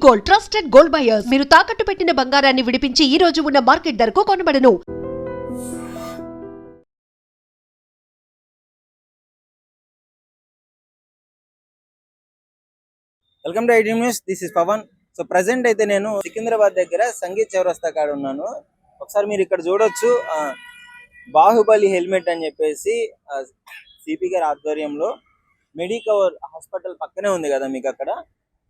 Gold, trusted gold buyers. మీరు తాకట్టు పెట్టిన బంగారాన్ని విడిపించి ఈ రోజు ఉన్న మార్కెట్ ధరకు కొనబడను. Welcome to ID news. This is Pavan. So present అయితే నేను సికింద్రాబాద్ దగ్గర సంగీత్ చౌరస్తా కాడ ఉన్నాను. ఒకసారి మీరు ఇక్కడ చూడొచ్చు, బాహుబలి హెల్మెట్ అని చెప్పేసి సిపి గారి ఆధ్వర్యంలో మెడికవర్ హాస్పిటల్ పక్కనే ఉంది కదా మీకు, అక్కడ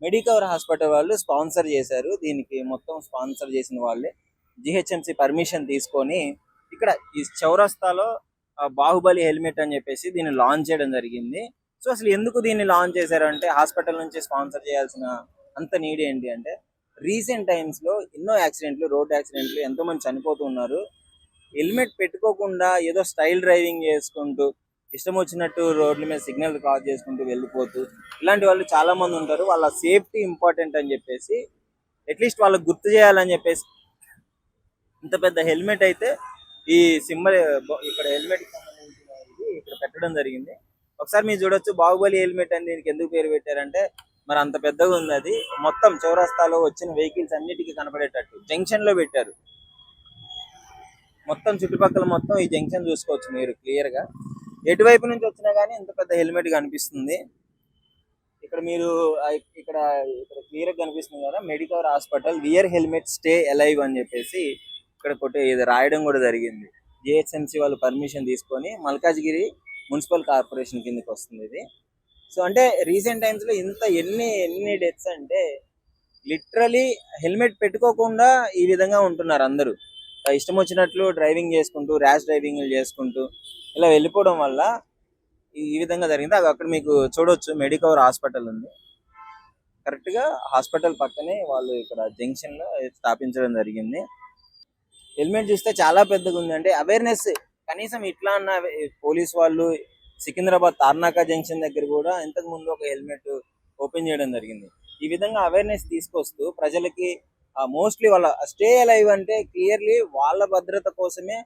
మెడికవర్ హాస్పిటల్ వాళ్ళు స్పాన్సర్ చేశారు. దీనికి మొత్తం స్పాన్సర్ చేసిన వాళ్ళే జిహెచ్ఎంసి పర్మిషన్ తీసుకొని ఇక్కడ ఈ చౌరస్తాలో బాహుబలి హెల్మెట్ అని చెప్పేసి దీన్ని లాంచ్ చేయడం జరిగింది. సో అసలు ఎందుకు దీన్ని లాంచ్ చేశారంటే, హాస్పిటల్ నుంచి స్పాన్సర్ చేయాల్సిన అంత నీడ్ ఏంటి అంటే, రీసెంట్ టైమ్స్లో ఎన్నో యాక్సిడెంట్లు, రోడ్ యాక్సిడెంట్లు, ఎంతోమంది చనిపోతున్నారు. హెల్మెట్ పెట్టుకోకుండా ఏదో స్టైల్ డ్రైవింగ్ చేసుకుంటూ ఇష్టం వచ్చినట్టు రోడ్ల మీద సిగ్నల్ క్రాస్ చేసుకుంటూ వెళ్ళిపోతూ ఇలాంటి వాళ్ళు చాలా మంది ఉంటారు. వాళ్ళ సేఫ్టీ ఇంపార్టెంట్ అని చెప్పేసి అట్లీస్ట్ వాళ్ళకి గుర్తు చేయాలని చెప్పేసి ఇంత పెద్ద హెల్మెట్ అయితే ఈ సింబల్ ఇక్కడ హెల్మెట్ సంబంధించిన ఇక్కడ పెట్టడం జరిగింది. ఒకసారి మీరు చూడొచ్చు, బాహుబలి హెల్మెట్ అని దీనికి ఎందుకు పేరు పెట్టారంటే, మరి అంత పెద్దగా ఉంది. అది మొత్తం చౌరస్తాలో వచ్చిన వెహికల్స్ అన్నిటికీ కనపడేటట్టు జంక్షన్ లో పెట్టారు. మొత్తం చుట్టుపక్కల మొత్తం ఈ జంక్షన్ చూసుకోవచ్చు మీరు క్లియర్ గా. ఎటువైపు నుంచి వచ్చినా గానీ ఇంత పెద్ద హెల్మెట్ కనిపిస్తుంది. ఇక్కడ మీరు ఇక్కడ క్లియర్ గా కనిపిస్తుంది కదా, Medicover hospital wear helmet stay alive అని చెప్పేసి ఇక్కడ ఇది రాయడం కూడా జరిగింది. జిహెచ్ఎంసి వాళ్ళు పర్మిషన్ తీసుకొని మల్కాజ్గిరి మున్సిపల్ కార్పొరేషన్ కిందకి వస్తుంది ఇది. సో అంటే రీసెంట్ టైమ్స్ లో ఎన్ని డెత్స్ అంటే, లిటరలీ హెల్మెట్ పెట్టుకోకుండా ఈ విధంగా ఉంటున్నారు అందరూ. ఇష్టం వచ్చినట్లు డ్రైవింగ్ చేసుకుంటూ, ర్యాష్ డ్రైవింగ్ చేసుకుంటూ ఇలా వెళ్ళిపోవడం వల్ల ఈ విధంగా జరిగింది. అక్కడ మీకు చూడొచ్చు, మెడికవర్ హాస్పిటల్ ఉంది. కరెక్ట్ గా హాస్పిటల్ పక్కనే వాళ్ళు ఇక్కడ జంక్షన్ లో స్థాపించడం జరిగింది. హెల్మెట్ చూస్తే చాలా పెద్దగా ఉంది. అంటే అవేర్నెస్ కనీసం ఇట్లా అన్న పోలీస్ వాళ్ళు సికింద్రాబాద్ తార్నాకా జంక్షన్ దగ్గర కూడా ఇంతకు ముందు ఒక హెల్మెట్ ఓపెన్ చేయడం జరిగింది. ఈ విధంగా అవేర్నెస్ తీసుకొస్తూ ప్రజలకి మోస్ట్లీ వాళ్ళ స్టే అలైవ్ అంటే క్లియర్లీ వాళ్ళ భద్రత కోసమే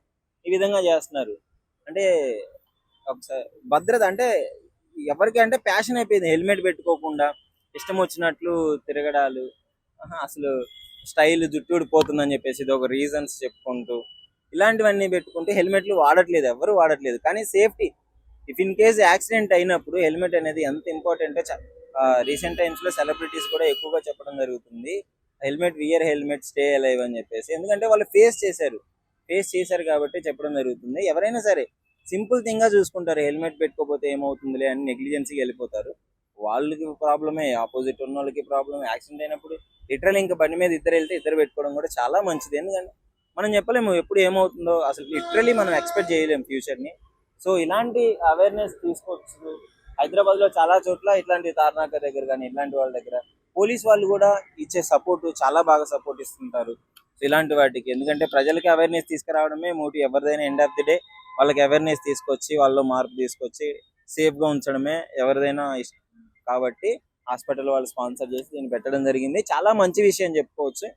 ఈ విధంగా చేస్తున్నారు. అంటే ఒకసారి భద్రత అంటే ఎవరికి అంటే ప్యాషన్ అయిపోయింది. హెల్మెట్ పెట్టుకోకుండా ఇష్టం వచ్చినట్లు తిరగడాలు, అసలు స్టైల్ జుట్టు ఊడిపోతుందని చెప్పేసి ఇది ఒక రీజన్స్ చెప్పుకుంటూ ఇలాంటివన్నీ పెట్టుకుంటే హెల్మెట్లు వాడట్లేదు, ఎవరు వాడట్లేదు. కానీ safety, if in case accident అయినప్పుడు హెల్మెట్ అనేది ఎంత ఇంపార్టెంటో రీసెంట్ టైమ్స్ లో సెలబ్రిటీస్ కూడా ఎక్కువగా చెప్పడం జరుగుతుంది. Helmet wear helmet stay alive అని చెప్పేసి. ఎందుకంటే వాళ్ళు ఫేస్ చేశారు కాబట్టి చెప్పడం జరుగుతుంది. ఎవరైనా సరే సింపుల్ థింగ్ గా చూసుకుంటారు, హెల్మెట్ పెట్టుకోకపోతే ఏమవుతుందిలే అని నెగ్లిజెన్సీకి వెళ్ళిపోతారు. వాళ్ళకి ప్రాబ్లమే, ఆపోజిట్ ఉన్న వాళ్ళకి ప్రాబ్లమే. యాక్సిడెంట్ అయినప్పుడు లిటరల్ ఇంకా బండి మీద ఇద్దరు వెళ్తే ఇద్దరు పెట్టుకోవడం కూడా చాలా మంచిది. ఎందుకంటే మనం చెప్పలేము ఎప్పుడు ఏమవుతుందో, అసలు లిటరలీ మనం ఎక్స్పెక్ట్ చేయలేము ఫ్యూచర్ ని. సో ఇలాంటి అవేర్నెస్ తీసుకోవచ్చు. హైదరాబాద్ లో చాలా చోట్ల ఇట్లాంటి తార్నాక దగ్గర కానీ ఇట్లాంటి వాళ్ళ దగ్గర పోలీస్ వాళ్ళు కూడా ఇచ్చే సపోర్ట్ చాలా బాగా సపోర్ట్ ఇస్తుంటారు ఇలాంటి వాటికి. ఎందుకంటే ప్రజలకి అవేర్నెస్ తీసుకురావడమే మోటివ్. ఎవరిదైనా ఎండ్ ఆఫ్ ది డే వాళ్ళకి అవేర్నెస్ తీసుకొచ్చి వాళ్ళలో మార్పు తీసుకొచ్చి సేఫ్ గా ఉంచడమే ఎవరిదైనా ఇష్టం. కాబట్టి హాస్పిటల్ వాళ్ళు స్పాన్సర్ చేసి దీన్ని పెట్టడం జరిగింది. చాలా మంచి విషయం చెప్పుకోవచ్చు.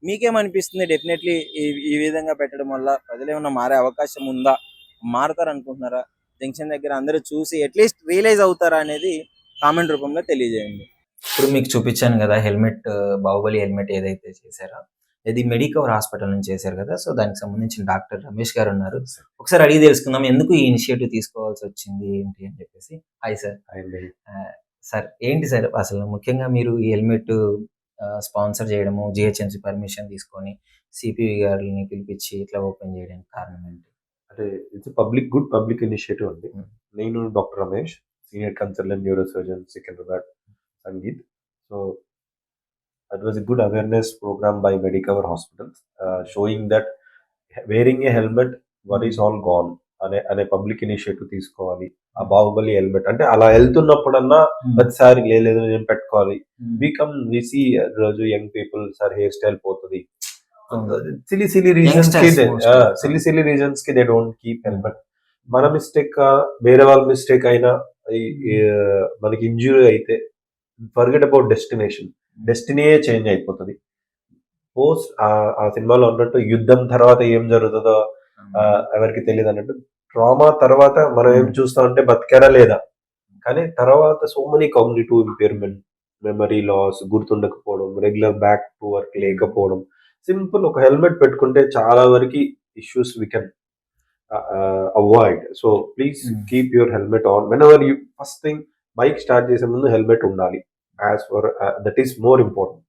మీకేమనిపిస్తుంది? డెఫినెట్లీ ఈ విధంగా పెట్టడం వల్ల ప్రజలు ఏమన్నా మారే అవకాశం ఉందా? మారుతారు అనుకుంటున్నారా? జంక్షన్ దగ్గర అందరూ చూసి అట్లీస్ట్ రియలైజ్ అవుతారా అనేది కామెంట్ రూపంలో తెలియజేయండి. ఇప్పుడు మీకు చూపించాను కదా హెల్మెట్, బాహుబలి హెల్మెట్ ఏదైతే చేశారో ఇది మెడికవర్ హాస్పిటల్ నుంచి చేశారు కదా. సో దానికి సంబంధించిన డాక్టర్ రమేష్ గారు ఉన్నారు. ఒకసారి అడిగి తెలుసుకుందాం ఎందుకు ఈ ఇనిషియేటివ్ తీసుకోవాల్సి వచ్చింది ఏంటి అని చెప్పేసి. Hi sir. సార్ ఏంటి సార్ అసలు ముఖ్యంగా మీరు ఈ హెల్మెట్ స్పాన్సర్ చేయడము, జిహెచ్ఎంసి పర్మిషన్ తీసుకొని సిపివి గారిని పిలిపించి ఇట్లా ఓపెన్ చేయడానికి కారణం ఏంటి? అంటే ఇట్స్ గుడ్ పబ్లిక్ ఇనిషియేటివ్ అండి. నేను doctor Ramesh, senior consultant neuro surgeon, Secunderabad sangeet. So it was a good awareness program by Medicover Hospitals, showing that wearing a helmet worries all gone అనే పబ్లిక్ ఇనిషియేటివ్ తీసుకోవాలి. ఆ బాహుబలి హెల్మెట్ అంటే అలా వెళ్తున్నప్పుడన్నా ప్రతిసారి లేదు నేను పెట్టుకోవాలి. వి సీ రోజు young people sir hair style పోతుంది, సిలీ రీజన్స్ కి దే డోంట్ కీప్ హెల్మెట్. మన మిస్టేక్ వేరే వాళ్ళ మిస్టేక్ అయినా మనకి ఇంజురీ అయితే ఫర్గెట్ అబౌట్ డెస్టినీయే చేంజ్ అయిపోతుంది. పోస్ట్ ఆ సినిమాలో ఉన్నట్టు యుద్ధం తర్వాత ఏం జరుగుతుందో ఎవరికి తెలియదు అన్నట్టు, ట్రామా తర్వాత మనం ఏం చూస్తామంటే బతికారా లేదా, కానీ తర్వాత so many cognitive impairment, memory loss, గుర్తుండకపోవడం, రెగ్యులర్ బ్యాక్ టు వర్క్ లేకపోవడం. సింపుల్ ఒక హెల్మెట్ పెట్టుకుంటే చాలా వరకు issues we can avoid. So please keep your helmet on whenever you. First thing, bike start చేసే ముందు హెల్మెట్ ఉండాలి. As far that is more important.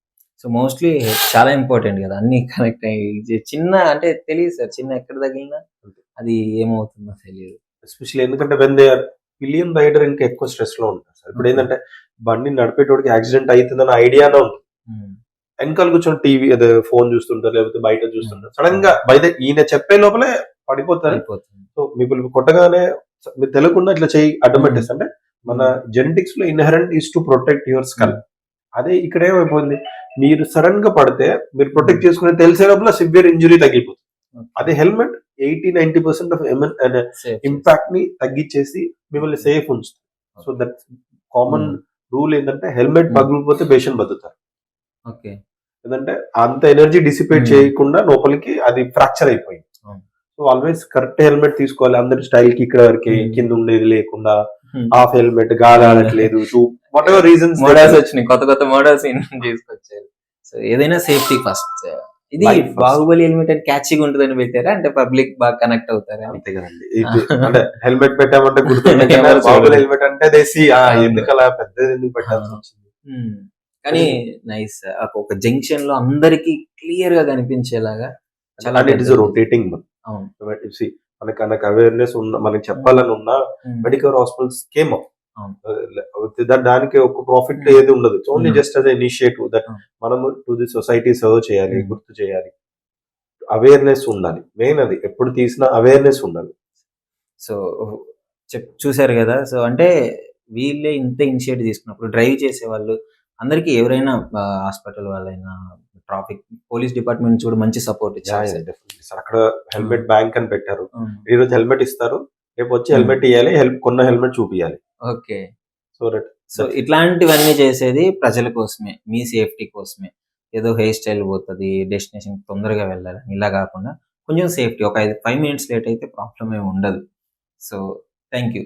So mostly చాలా important కదా, అన్ని కనెక్ట్ అయ్యి చిన్న అంటే తెలియదు సార్, చిన్న ఎక్కడ తగిలినా అది ఏమవుతుందో తెలియదు. ఎస్పెషల్లీ ఎందుకంటే when they are pillion rider ఇంకా ఎక్కువ స్ట్రెస్ లో ఉంటారు సార్. ఇప్పుడు ఏంటంటే బండి నడిపేటోడికి యాక్సిడెంట్ అవుతుందని ఐడియానే ఉంటుంది. వెనకాల కూర్చొని టీవీ అదే ఫోన్ చూస్తుంటారు, లేకపోతే బయట చూస్తుంటారు. సడన్ గా బయట ఈయన చెప్పే లోపలే పడిపోతారు. సో మీకు కొట్టగానే మీరు తెలియకుండా ఇట్లా చేయి అడ్డం పెట్టేస్తే, అంటే మన జెనెటిక్స్ లో inherent is to protect your skull. అదే ఇక్కడ ఏమైపోయింది, మీరు సడన్ గా పడితే మీరు ప్రొటెక్ట్ చేసుకునే తెలిసే లోపల సివియర్ ఇంజురీ తగ్గిపోతుంది. అదే హెల్మెట్ 80-90% ఆఫ్ ఇంపాక్ట్ ని తగ్గించేసి మిమ్మల్ని సేఫ్ ఉంచుతుంది. సో దట్ కామన్ రూల్ ఏంటంటే హెల్మెట్ పగిలిపోతే పేషెంట్ బతుకుతారు. ఓకే, ఎందుకంటే అంత ఎనర్జీ డిసిపేట్ చేయకుండా లోపలికి అది ఫ్రాక్చర్ అయిపోయింది. సో ఆల్వేస్ కరెక్ట్ హెల్మెట్ తీసుకోవాలి. అందరి స్టైల్ కి ఇక్కడ వరకే, కింద ఉండేది లేకుండా, హాఫ్ హెల్మెట్, గాలి ఆడట్లేదు, వాట్ ఎవర్ రీజన్స్ మోడల్స్ వచ్చినాయి, కొత్త కొత్త మోడల్స్ తీసుకొచ్చారు. సో ఏదైనా సేఫ్టీ ఫస్ట్. ఇది Life first. బాహుబలి హెల్మెట్ అని క్యాచింగ్ ఉంటుందని పెట్టారా, అంటే పబ్లిక్ బాగా కనెక్ట్ అవుతారా? అంతే కదండి. ఇది అంటే హెల్మెట్ పెట్టామంటే గుర్తుంటే బాబుల హెల్మెట్ అంటే దేశీ ఎందుకు అలా పెద్దది ఎందుకు పెట్టాల్సి వచ్చింది. కానీ నైస్, ఒక జంక్షన్ లో అందరికి క్లియర్ గా కనిపించేలాగా చాలా ఇట్ ఇస్ రొటేటింగ్. అవును. మనకు అవేర్నెస్ ఉన్న, మనకి చెప్పాలని ఉన్న మెడికల్ హాస్పిటల్స్ కేమ్ అప్. దానికి ఒక ప్రాఫిట్ ఏది ఉండదు. Only just as initiative that మనము టు ది సొసైటీ సర్వ్ చేయాలి, గుర్తు చేయాలి, అవేర్నెస్ ఉండాలి. మెయిన్ అది ఎప్పుడు తీసినా అవేర్నెస్ ఉండాలి. సో చూసారు కదా, సో అంటే వీళ్ళే ఇంత ఇనిషియేటివ్ తీసుకున్నప్పుడు డ్రైవ్ చేసే వాళ్ళు అందరికి, ఎవరైనా హాస్పిటల్ వాళ్ళైనా, ట్రాఫిక్ పోలీస్ డిపార్ట్మెంట్ కూడా మంచి సపోర్ట్ ఇచ్చారు. సార్ అక్కడ హెల్మెట్ బ్యాంక్ అని పెట్టారు. ఈ రోజు హెల్మెట్ ఇస్తారు, రేపు వచ్చి హెల్మెట్ ఇవ్వాలి, కొన్న హెల్మెట్ చూపించాలి. ఓకే, సో సో ఇట్లాంటివన్నీ చేసేది ప్రజల కోసమే, మీ సేఫ్టీ కోసమే. ఏదో హెయిర్ స్టైల్ పోతుంది, డెస్టినేషన్ తొందరగా వెళ్ళాలి ఇలా కాకుండా కొంచెం సేఫ్టీ, ఒక 5 minutes లేట్ అయితే ప్రాబ్లం ఏమి ఉండదు. So thank you.